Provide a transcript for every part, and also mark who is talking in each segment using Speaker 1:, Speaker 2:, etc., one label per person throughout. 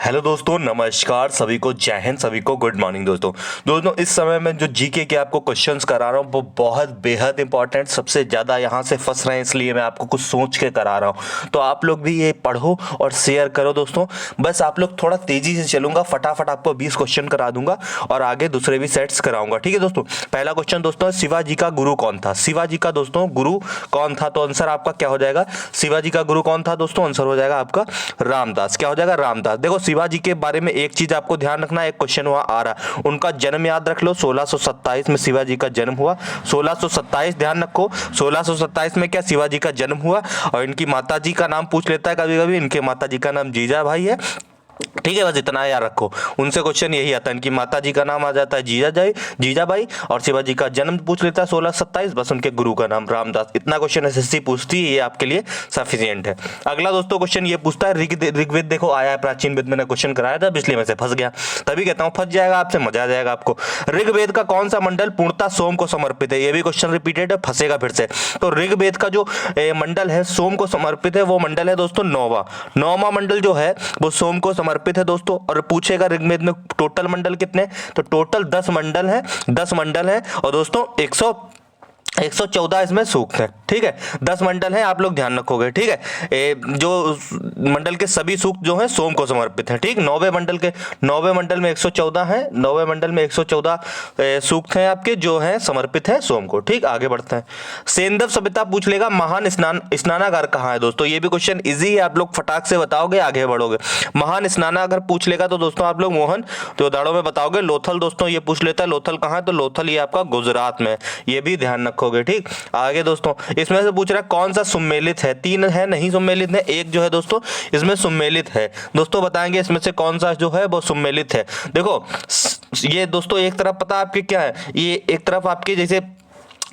Speaker 1: Hello दोस्तों, नमस्कार सभी को, जय हिंद सभी को, गुड मॉर्निंग दोस्तों इस समय मैं जो जीके के आपको क्वेश्चंस करा रहा हूँ वो बहुत बेहद इंपॉर्टेंट, सबसे ज़्यादा यहाँ से फंस रहे हैं, इसलिए मैं आपको कुछ सोच के करा रहा हूँ। तो आप लोग भी ये पढ़ो और शेयर करो दोस्तों। बस आप लोग थोड़ा तेज़ी से चलूँगा, फटाफट आपको 20 क्वेश्चन करा दूंगा और आगे दूसरे भी सेट्स कराऊंगा, ठीक है दोस्तों। पहला क्वेश्चन दोस्तों, शिवाजी का गुरु कौन था? शिवाजी का दोस्तों गुरु कौन था? तो आंसर आपका क्या हो जाएगा? शिवाजी का गुरु कौन था दोस्तों? आंसर हो जाएगा आपका रामदास। क्या हो जाएगा? रामदास। देखो शिवाजी के बारे में एक चीज आपको ध्यान रखना, एक क्वेश्चन वहां आ रहा है, उनका जन्म याद रख लो। 1627 में शिवाजी का जन्म हुआ। 1627 ध्यान रखो, 1627 में क्या शिवाजी का जन्म हुआ। और इनकी माताजी का नाम पूछ लेता है कभी कभी, इनके माताजी का नाम जीजाबाई है, ठीक है। बस इतना याद रखो, उनसे क्वेश्चन यही आता है, इनकी माताजी का नाम आ जाता है जीजाबाई और शिवाजी का जन्म पूछ लेता है 1627, बस उनके गुरु का नाम रामदास। इतना क्वेश्चन एसएससी पूछती है, ये आपके लिए सफिशिएंट है। अगला दोस्तों क्वेश्चन ये पूछता है, ऋग्वेद देखो आया है, प्राचीन वेद मैंने क्वेश्चन कराया था, इसलिए मैं से फंस गया, तभी कहता हूँ फंस जाएगा आपसे, मजा आ जाएगा आपको। ऋग्वेद का कौन सा मंडल पूर्णतः सोम को समर्पित है? ये भी क्वेश्चन रिपीटेड है, फंसेगा फिर से। तो ऋग्वेद का जो मंडल है सोम को समर्पित है, वो मंडल है दोस्तों नौवा मंडल जो है वो सोम को समर्पित है दोस्तों। और पूछेगा ऋग्वेद में टोटल मंडल कितने, तो टोटल 10 मंडल है, 10 मंडल है। और दोस्तों 114 इसमें सूक्त है, ठीक है। 10 मंडल है, आप लोग ध्यान रखोगे, ठीक है। जो मंडल के सभी सूक्त जो है सोम को समर्पित है, ठीक। 9वें मंडल में 114 है, 9वें मंडल में 114 सूक्त हैं आपके जो है समर्पित है सोम को, ठीक। आगे बढ़ते हैं। सेंधव सभ्यता पूछ लेगा, महान स्नानागार कहाँ है दोस्तों? ये भी क्वेश्चन इजी है, आप लोग फटाक से बताओगे, आगे बढ़ोगे। महान स्नानागार पूछ लेगा तो दोस्तों आप लोग मोहन जोदड़ो में बताओगे। लोथल दोस्तों ये पूछ लेता है, लोथल कहाँ है? तो लोथल ये आपका गुजरात में, ये भी ध्यान रखोगे, ठीक। आगे दोस्तों इसमें से पूछ रहा है कौन सा सुमेलित है? 3 है, नहीं सुमेलित है, एक जो है दोस्तों इसमें सुमेलित है। दोस्तों बताएंगे इसमें से कौन सा जो है वो सुमेलित है। देखो ये दोस्तों एक तरफ पता आपके क्या है, ये एक तरफ आपके जैसे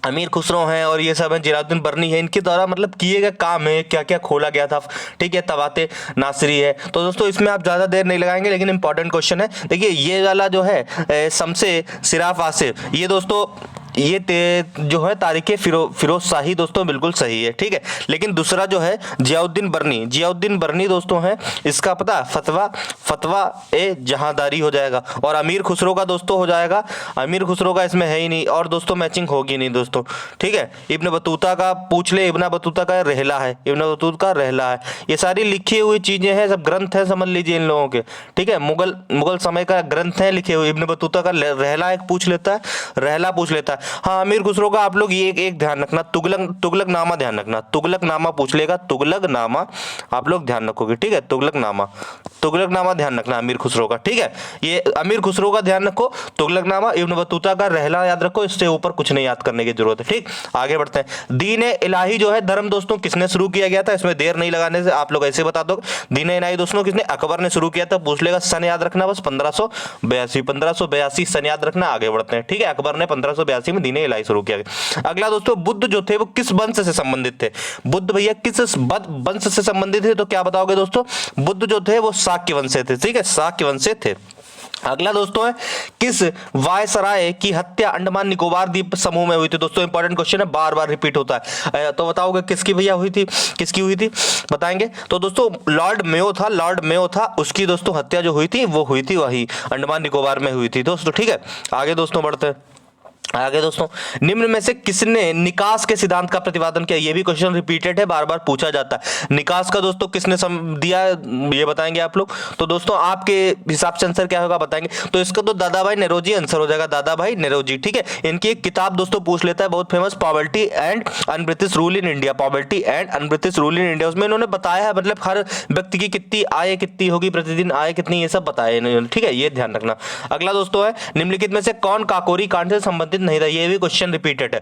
Speaker 1: अमीर खुसरो हैं और ये सब है, जलालुद्दीन बर्नी है, इनके द्वारा मतलब किए गए काम है, क्या क्या खोला गया था, ठीक है। तवाते नासरी है। तो दोस्तों इसमें आप ज़्यादा देर नहीं लगाएंगे, लेकिन इंपॉर्टेंट क्वेश्चन है। देखिए ये वाला जो है शमसे सिराफ आसिफ, ये दोस्तों ये जो है तारीख फिरोज शाही दोस्तों बिल्कुल सही है, ठीक है। लेकिन दूसरा जो है जियाउद्दीन बर्नी दोस्तों है, इसका पता फतवा ए जहांदारी हो जाएगा। और अमीर खुसरो का दोस्तों हो जाएगा, अमीर खुसरो का इसमें है ही नहीं, और दोस्तों मैचिंग होगी नहीं दोस्तों, ठीक है। इब्न बतूता का पूछ ले, इब्न बतूता का रहला है, इब्न बतूता का रहला है। ये सारी लिखी हुई चीजें हैं, सब ग्रंथ है, समझ लीजिए इन लोगों के, ठीक है। मुगल समय का ग्रंथ है लिखे हुए। इब्न बतूता का रहला एक पूछ लेता है, रहला पूछ लेता है। हाँ अमीर खुसरो का आप लोग ये एक ध्यान रखना, तुगलकनामा ध्यान रखना, तुगलकनामा पूछ लेगा, तुगलकनामा आप लोग ध्यान रखोगे, ठीक है। तुगलकनामा ध्यान रखना अमीर खुसरो का, ठीक है। ये अमीर खुसरो का ध्यान रखो, तुगलकनामा, इब्न बतूता का रहला याद रखो, इससे ऊपर कुछ नहीं याद करने की जरूरत है, ठीक। आगे बढ़ते हैं। दीन इलाही जो है धर्म दोस्तों किसने शुरू किया गया था? इसमें देर नहीं लगाने से आप लोग ऐसे बता दो। दीन इलाही दोस्तों किसने? अकबर ने शुरू किया था, पूछ लेगा, सन याद रखना बस 1582 सन याद रखना। आगे बढ़ते हैं, ठीक है। अकबर ने 1582 में दीन इलाही शुरू किया गया। अगला दोस्तों बुद्ध जो थे वो किस वंश से संबंधित थे? बुद्ध भैया किस वंश से संबंधित थे? तो क्या बताओगे दोस्तों? बुद्ध जो थे वो शाक्य वंश से थे, ठीक है, शाक्य वंश से थे। अगला दोस्तों है किस वायसराय की हत्या अंडमान निकोबार द्वीप समूह में हुई थी? दोस्तों इंपॉर्टेंट क्वेश्चन है, बार बार रिपीट होता है, तो बताओगे किसकी भैया हुई थी, किसकी हुई थी बताएंगे? तो दोस्तों लॉर्ड मेयो था, उसकी दोस्तों हत्या जो हुई थी वो हुई थी वही अंडमान निकोबार में हुई थी दोस्तों, ठीक है। आगे दोस्तों बढ़ते हैं। आगे दोस्तों निम्न में से किसने निकास के सिद्धांत का प्रतिपादन किया? ये भी क्वेश्चन रिपीटेड है, बार बार पूछा जाता है। निकास का दोस्तों किसने दिया ये बताएंगे आप लोग? तो दोस्तों आपके हिसाब से आंसर क्या होगा बताएंगे? तो इसका तो दादाभाई नौरोजी आंसर हो जाएगा, दादाभाई नौरोजी, ठीक है। इनकी एक किताब दोस्तों पूछ लेता है बहुत famous, poverty and un-British rule in India, poverty and un-British rule in India. उसमें इन्होंने बताया है मतलब हर व्यक्ति की कितनी आय कितनी होगी, प्रतिदिन आय कितनी, ये सब बताया इन्होंने, ठीक है, ये ध्यान रखना। अगला दोस्तों है निम्नलिखित में से कौन काकोरी कांड से संबंधित नहीं था? ये भी क्वेश्चन रिपीटेड है।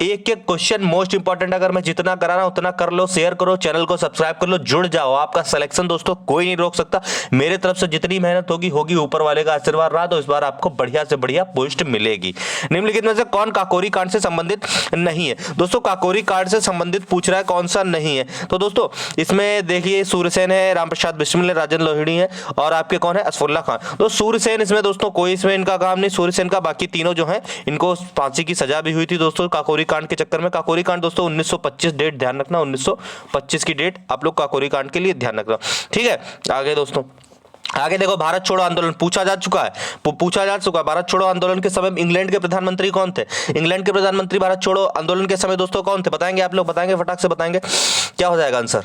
Speaker 1: एक एक क्वेश्चन मोस्ट इंपॉर्टेंट, अगर मैं जितना करा रहा हूं उतना कर लो, शेयर करो, चैनल को सब्सक्राइब कर लो, जुड़ जाओ। आपका सिलेक्शन दोस्तों कोई नहीं रोक सकता, मेरे तरफ से जितनी मेहनत होगी ऊपर वाले का आशीर्वाद रहा तो इस बार आपको बढ़िया से बढ़िया पोस्ट मिलेगी। निम्नलिखित में से कौन काकोरी कांड से संबंधित नहीं है? दोस्तों काकोरी कांड से संबंधित पूछ रहा है, कौन सा नहीं है? तो दोस्तों इसमें देखिए सूर्यसेन है, रामप्रसाद बिस्मिल, राजन लोहिड़ी है, और आपके कौन है? असफुल्ला खान। तो सूर्यसेन इसमें दोस्तों कोई इसमें इनका काम नहीं, सूर्यसेन का, बाकी तीनों जो है इनको फांसी की सजा भी हुई थी दोस्तों काकोरी कांड के चक्कर में। काकोरी कांड दोस्तों 1925 डेट ध्यान रखना, 1925 की डेट आप लोग काकोरी कांड के लिए ध्यान रखना, ठीक है। आगे दोस्तों आगे देखो, भारत छोड़ो आंदोलन पूछा जा चुका है, भारत छोड़ो आंदोलन के समय इंग्लैंड के प्रधानमंत्री कौन थे? इंग्लैंड के प्रधानमंत्री भारत छोड़ो आंदोलन के समय दोस्तों कौन थे? बताएंगे आप लोग, बताएंगे फटाक से बताएंगे, क्या हो जाएगा आंसर?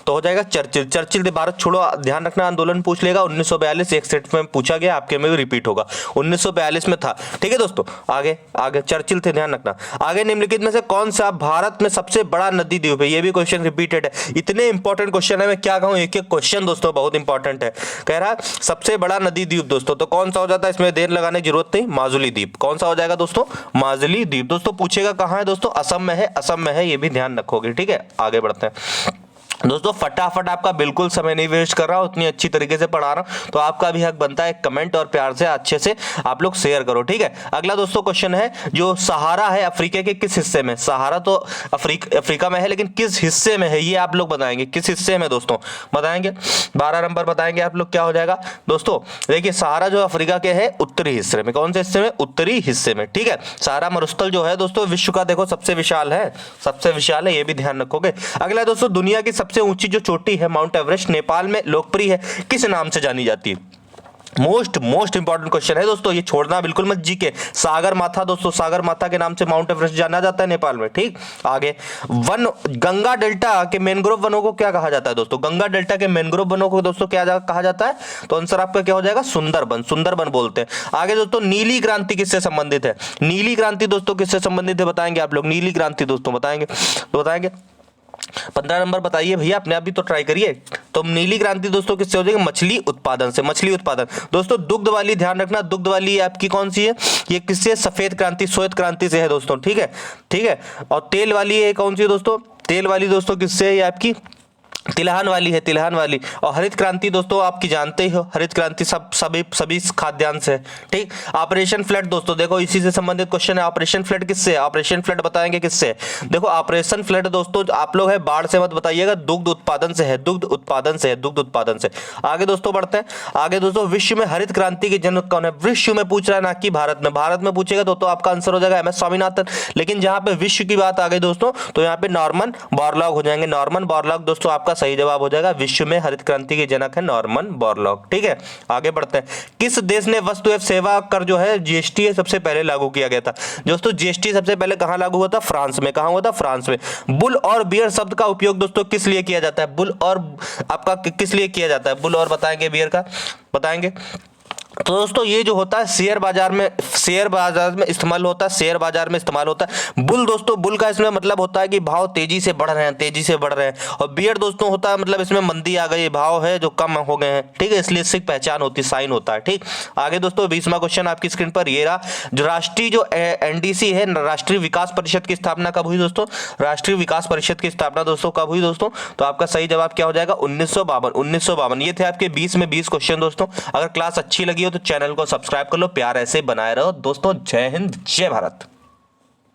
Speaker 1: तो हो जाएगा चर्चिल थे। भारत छोड़ो, ध्यान रखना आंदोलन पूछ लेगा, 1942 एक सेट में पूछा गया, आपके में भी रिपीट होगा, 1942 में था। ठीक है दोस्तों, आगे आगे चर्चिल थे, ध्यान रखना। आगे निम्नलिखित में से कौन सा भारत में सबसे बड़ा नदी द्वीप है? ये भी क्वेश्चन रिपीटेड है, इतने इंपॉर्टेंट क्वेश्चन है, मैं क्या कहूं, एक एक क्वेश्चन दोस्तों बहुत इंपॉर्टेंट है। कह रहा सबसे बड़ा नदी द्वीप दोस्तों, तो कौन सा हो जाता है? इसमें देर लगाने की जरूरत नहीं, माजुली द्वीप। कौन सा हो जाएगा दोस्तों? माजुली द्वीप। दोस्तों पूछेगा कहां है दोस्तों? असम में है, असम में है, ये भी ध्यान रखोगे। ठीक है, आगे बढ़ते हैं दोस्तों। फटाफट आपका बिल्कुल समय नहीं वेस्ट कर रहा हूं, उतनी अच्छी तरीके से पढ़ा रहा हूं, तो आपका भी हक बनता है कमेंट और प्यार से अच्छे से आप लोग शेयर करो। ठीक है, अगला दोस्तों क्वेश्चन है, जो सहारा है अफ्रीका के किस हिस्से में? सहारा तो अफ्रीका में है, लेकिन किस हिस्से में है ये आप लोग बताएंगे, किस हिस्से में दोस्तों बताएंगे। 12 नंबर बताएंगे आप लोग, क्या हो जाएगा दोस्तों? देखिए, सहारा जो अफ्रीका के है उत्तरी हिस्से में। कौन से हिस्से में? उत्तरी हिस्से में। ठीक है, सहारा मरुस्थल जो है दोस्तों विश्व का देखो सबसे विशाल है, सबसे विशाल है, ये भी ध्यान रखोगे। अगला दोस्तों, दुनिया की सबसे ऊंची जो चोटी है माउंट एवरेस्ट, नेपाल में लोकप्रिय है, किस नाम से जानी जाती है? मोस्ट इंपॉर्टेंट क्वेश्चन है दोस्तों, ये छोड़ना बिल्कुल मत जी के। सागर माथा दोस्तों, सागर माथा के नाम से माउंट एवरेस्ट जाना जाता है नेपाल में। ठीक, आगे वन, गंगा डेल्टा के मैंग्रोव वनों को क्या कहा जाता है दोस्तों? गंगा डेल्टा के मैंग्रोव वनों को दोस्तों क्या कहा जाता है? तो आंसर आपका क्या हो जाएगा? सुंदरबन, सुंदरबन बोलते हैं। आगे दोस्तों, नीली क्रांति किससे संबंधित है? नीली क्रांति दोस्तों किससे संबंधित है बताएंगे आप लोग? नीली क्रांति दोस्तों बताएंगे तो बताएंगे। 15 नंबर बताइए भैया, अपने आप भी तो ट्राई करिए। तो नीली क्रांति दोस्तों किससे हो जाएगी? मछली उत्पादन से, मछली उत्पादन। दोस्तों दुग्ध वाली ध्यान रखना, दुग्ध वाली आपकी कौन सी है? ये किससे? सफेद क्रांति, श्वेत क्रांति से है दोस्तों। ठीक है, ठीक है। और तेल वाली है कौन सी है दोस्तों? तेल वाली दोस्तों किससे है? ये आपकी तिलहन वाली है, तिलहन वाली। और हरित क्रांति दोस्तों आपकी जानते ही हो, हरित क्रांति सभी खाद्यान्न से। ठीक, ऑपरेशन फ्लड दोस्तों देखो इसी से संबंधित क्वेश्चन है। ऑपरेशन फ्लड किससे है? ऑपरेशन फ्लड बताएंगे किससे? देखो ऑपरेशन फ्लड दोस्तों आप लोग है बाढ़ से मत बताइएगा, दुग्ध उत्पादन से है, दुग्ध उत्पादन से है, दुग्ध उत्पादन से। आगे दोस्तों बढ़ते हैं, आगे दोस्तों, विश्व में हरित क्रांति के जनक कौन है? विश्व में पूछ रहा है ना कि भारत में। भारत में पूछेगा तो आपका आंसर हो जाएगा एम एस स्वामीनाथन। लेकिन जहां पे विश्व की बात आ गई दोस्तों, तो यहाँ पे नॉर्मन बोरलॉग हो जाएंगे। नॉर्मन बोरलॉग दोस्तों आपका सही जवाब हो जाएगा, विश्व में हरित क्रांति के जनक है नॉर्मन बोरलॉग। ठीक है, आगे बढ़ते हैं। किस देश ने वस्तु एवं सेवा कर जो है जीएसटी सबसे पहले लागू किया गया था? दोस्तों जीएसटी सबसे पहले कहां लागू हुआ था? फ्रांस में। कहां हुआ था? फ्रांस में। बुल और बियर शब्द का उपयोग दोस्तों किस लिए किया जाता है? बुल और आपका किस लिए किया जाता है? बुल और बताएंगे, बियर का बताएंगे। तो दोस्तों ये जो होता है शेयर बाजार में इस्तेमाल होता है, शेयर बाजार में इस्तेमाल होता है। बुल दोस्तों, बुल का इसमें मतलब होता है कि भाव तेजी से बढ़ रहे हैं, तेजी से बढ़ रहे हैं। और बियर दोस्तों होता है मतलब इसमें मंदी आ गई, भाव है जो कम हो गए हैं। ठीक है, इसलिए इससे पहचान होती है, साइन होता है। ठीक, आगे दोस्तों 20वां क्वेश्चन आपकी स्क्रीन पर ये रहा। जो राष्ट्रीय जो एनडीसी है, राष्ट्रीय विकास परिषद की स्थापना कब हुई दोस्तों? राष्ट्रीय विकास परिषद की स्थापना दोस्तों कब हुई दोस्तों? तो आपका सही जवाब क्या हो जाएगा? 1952। ये थे आपके 20 में 20 क्वेश्चन दोस्तों। अगर क्लास अच्छी लगी हो तो चैनल को सब्सक्राइब कर लो, प्यार ऐसे बनाए रहो दोस्तों। जय हिंद, जय भारत।